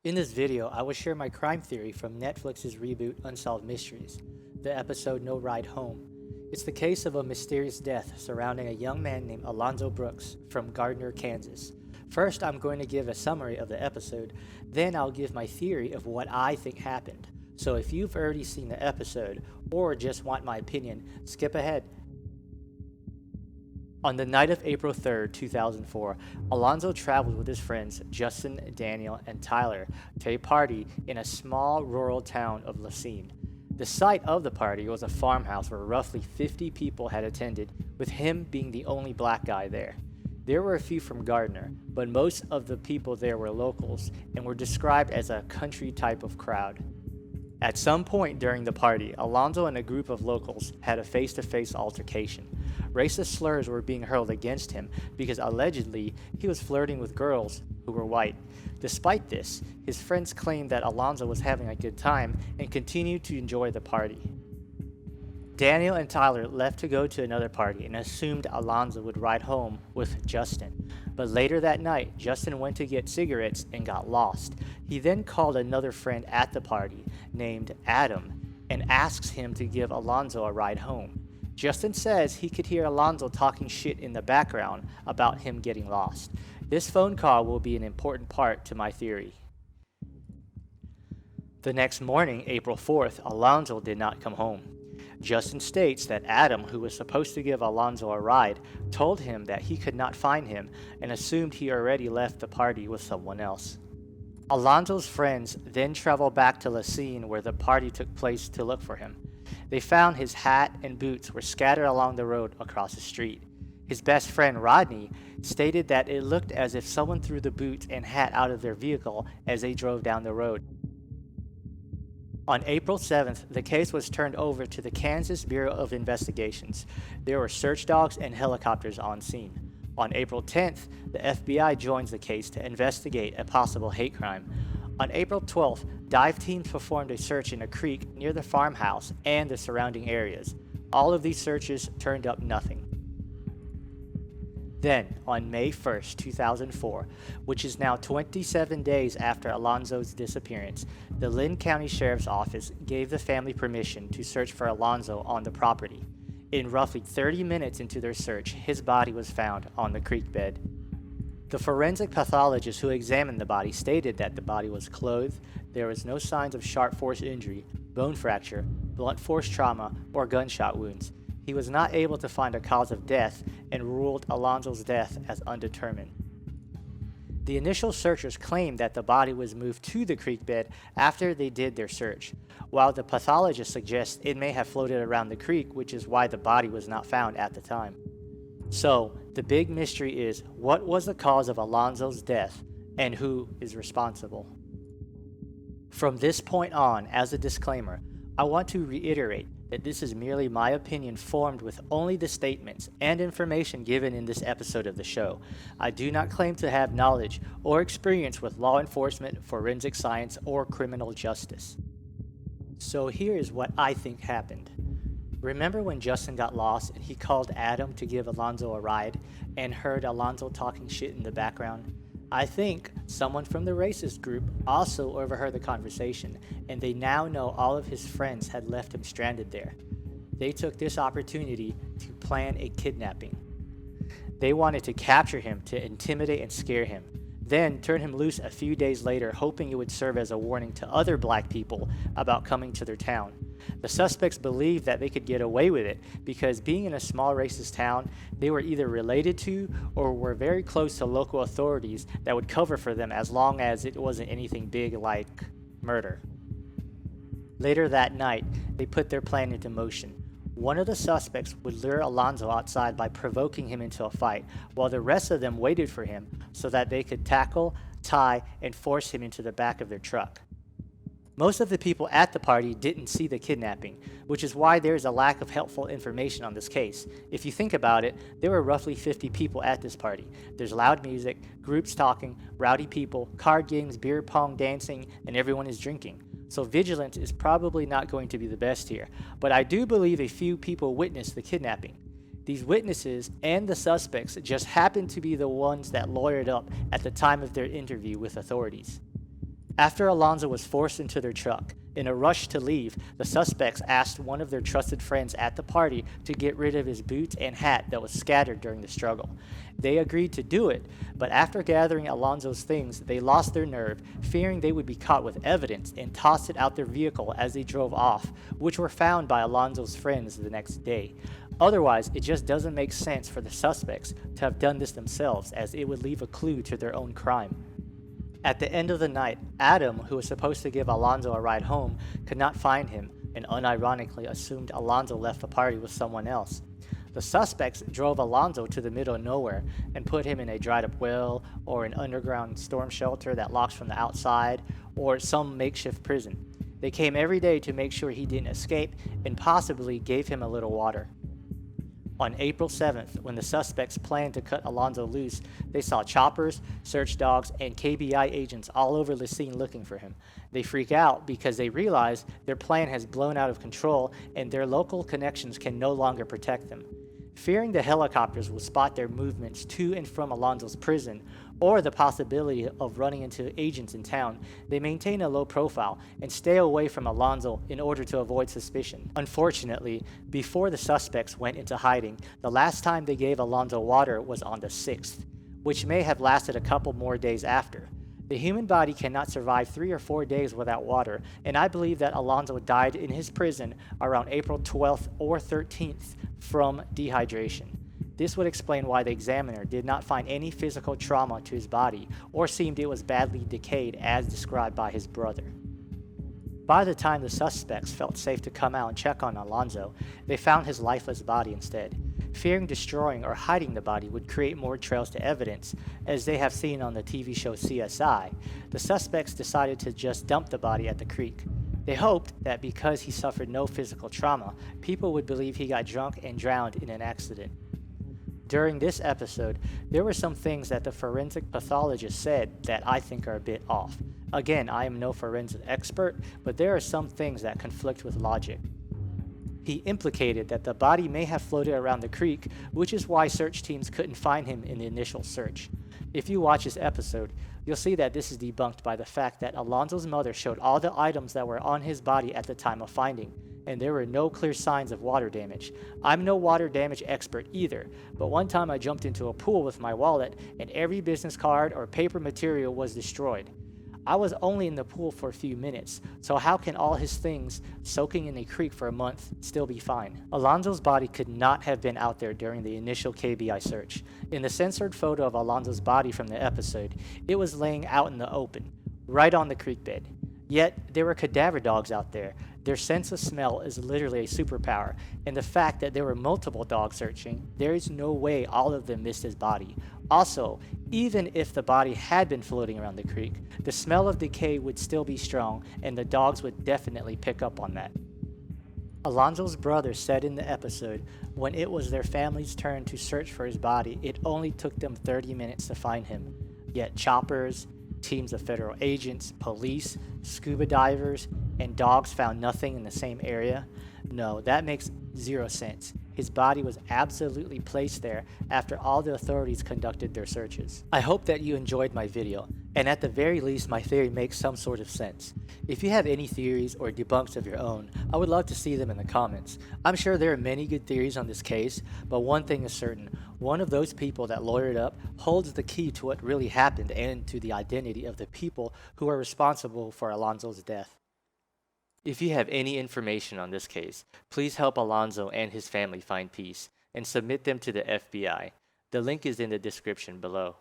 In this video, I will share my crime theory from Netflix's reboot Unsolved Mysteries, the episode No Ride Home. It's the case of a mysterious death surrounding a young man named Alonzo Brooks from Gardner, Kansas. First, I'm going to give a summary of the episode, then I'll give my theory of what I think happened. So if you've already seen the episode, or just want my opinion, skip ahead. On the night of April 3rd, 2004, Alonzo traveled with his friends Justin, Daniel, and Tyler to a party in a small rural town of Lacine. The site of the party was a farmhouse where roughly 50 people had attended, with him being the only black guy there. There were a few from Gardner, but most of the people there were locals and were described as a country type of crowd. At some point during the party, Alonzo and a group of locals had a face-to-face altercation. Racist slurs were being hurled against him because allegedly he was flirting with girls who were white. Despite this, his friends claimed that Alonzo was having a good time and continued to enjoy the party. Daniel and Tyler left to go to another party and assumed Alonzo would ride home with Justin. But later that night, Justin went to get cigarettes and got lost. He then called another friend at the party named Adam and asks him to give Alonzo a ride home. Justin says he could hear Alonzo talking shit in the background about him getting lost. This phone call will be an important part to my theory. The next morning, April 4th, Alonzo did not come home. Justin states that Adam, who was supposed to give Alonzo a ride, told him that he could not find him and assumed he already left the party with someone else. Alonzo's friends then traveled back to Lacine where the party took place to look for him. They found his hat and boots were scattered along the road across the street. His best friend Rodney stated that it looked as if someone threw the boots and hat out of their vehicle as they drove down the road. On April 7th, the case was turned over to the Kansas Bureau of Investigations. There were search dogs and helicopters on scene. On April 10th, the FBI joins the case to investigate a possible hate crime. On April 12th, dive teams performed a search in a creek near the farmhouse and the surrounding areas. All of these searches turned up nothing. Then, on May 1st, 2004, which is now 27 days after Alonzo's disappearance, the Lynn County Sheriff's Office gave the family permission to search for Alonzo on the property. In roughly 30 minutes into their search, his body was found on the creek bed. The forensic pathologist who examined the body stated that the body was clothed, there was no signs of sharp force injury, bone fracture, blunt force trauma, or gunshot wounds. He was not able to find a cause of death and ruled Alonzo's death as undetermined. The initial searchers claimed that the body was moved to the creek bed after they did their search, while the pathologist suggests it may have floated around the creek, which is why the body was not found at the time. So, the big mystery is, what was the cause of Alonzo's death and who is responsible? From this point on, as a disclaimer, I want to reiterate that this is merely my opinion formed with only the statements and information given in this episode of the show. I do not claim to have knowledge or experience with law enforcement, forensic science, or criminal justice. So here is what I think happened. Remember when Justin got lost and he called Adam to give Alonzo a ride and heard Alonzo talking shit in the background? I think someone from the racist group also overheard the conversation, and they now know all of his friends had left him stranded there. They took this opportunity to plan a kidnapping. They wanted to capture him to intimidate and scare him, then turn him loose a few days later, hoping it would serve as a warning to other black people about coming to their town. The suspects believed that they could get away with it because being in a small racist town, they were either related to or were very close to local authorities that would cover for them as long as it wasn't anything big like murder. Later that night, they put their plan into motion. One of the suspects would lure Alonzo outside by provoking him into a fight, while the rest of them waited for him so that they could tackle, tie, and force him into the back of their truck. Most of the people at the party didn't see the kidnapping, which is why there is a lack of helpful information on this case. If you think about it, there were roughly 50 people at this party. There's loud music, groups talking, rowdy people, card games, beer pong, dancing, and everyone is drinking. So vigilance is probably not going to be the best here, but I do believe a few people witnessed the kidnapping. These witnesses and the suspects just happened to be the ones that lawyered up at the time of their interview with authorities. After Alonzo was forced into their truck, in a rush to leave, the suspects asked one of their trusted friends at the party to get rid of his boots and hat that was scattered during the struggle. They agreed to do it, but after gathering Alonzo's things, they lost their nerve, fearing they would be caught with evidence, and tossed it out their vehicle as they drove off, which were found by Alonzo's friends the next day. Otherwise, it just doesn't make sense for the suspects to have done this themselves, as it would leave a clue to their own crime. At the end of the night, Adam, who was supposed to give Alonzo a ride home, could not find him and unironically assumed Alonzo left the party with someone else. The suspects drove Alonzo to the middle of nowhere and put him in a dried up well or an underground storm shelter that locks from the outside or some makeshift prison. They came every day to make sure he didn't escape and possibly gave him a little water. On April 7th, when the suspects planned to cut Alonzo loose, they saw choppers, search dogs, and KBI agents all over the scene looking for him. They freak out because they realize their plan has blown out of control and their local connections can no longer protect them. Fearing the helicopters will spot their movements to and from Alonzo's prison, or the possibility of running into agents in town, they maintain a low profile and stay away from Alonzo in order to avoid suspicion. Unfortunately, before the suspects went into hiding, the last time they gave Alonzo water was on the 6th, which may have lasted a couple more days after. The human body cannot survive 3 or 4 days without water, and I believe that Alonzo died in his prison around April 12th or 13th from dehydration. This would explain why the examiner did not find any physical trauma to his body or seemed it was badly decayed as described by his brother. By the time the suspects felt safe to come out and check on Alonzo, they found his lifeless body instead. Fearing destroying or hiding the body would create more trails to evidence, as they have seen on the TV show CSI, the suspects decided to just dump the body at the creek. They hoped that because he suffered no physical trauma, people would believe he got drunk and drowned in an accident. During this episode, there were some things that the forensic pathologist said that I think are a bit off. Again, I am no forensic expert, but there are some things that conflict with logic. He implicated that the body may have floated around the creek, which is why search teams couldn't find him in the initial search. If you watch this episode, you'll see that this is debunked by the fact that Alonzo's mother showed all the items that were on his body at the time of finding, and there were no clear signs of water damage. I'm no water damage expert either, but one time I jumped into a pool with my wallet and every business card or paper material was destroyed. I was only in the pool for a few minutes, so how can all his things soaking in a creek for a month still be fine? Alonzo's body could not have been out there during the initial KBI search. In the censored photo of Alonzo's body from the episode, it was laying out in the open, right on the creek bed. Yet, there were cadaver dogs out there. Their sense of smell is literally a superpower, and the fact that there were multiple dogs searching, there is no way all of them missed his body. Also, even if the body had been floating around the creek, the smell of decay would still be strong, and the dogs would definitely pick up on that. Alonzo's brother said in the episode, when it was their family's turn to search for his body, it only took them 30 minutes to find him. Yet choppers, teams of federal agents, police, scuba divers, and dogs found nothing in the same area? No, that makes zero sense. His body was absolutely placed there after all the authorities conducted their searches. I hope that you enjoyed my video, and at the very least my theory makes some sort of sense. If you have any theories or debunks of your own, I would love to see them in the comments. I'm sure there are many good theories on this case, but one thing is certain. One of those people that lawyered up holds the key to what really happened and to the identity of the people who are responsible for Alonzo's death. If you have any information on this case, please help Alonzo and his family find peace and submit them to the FBI. The link is in the description below.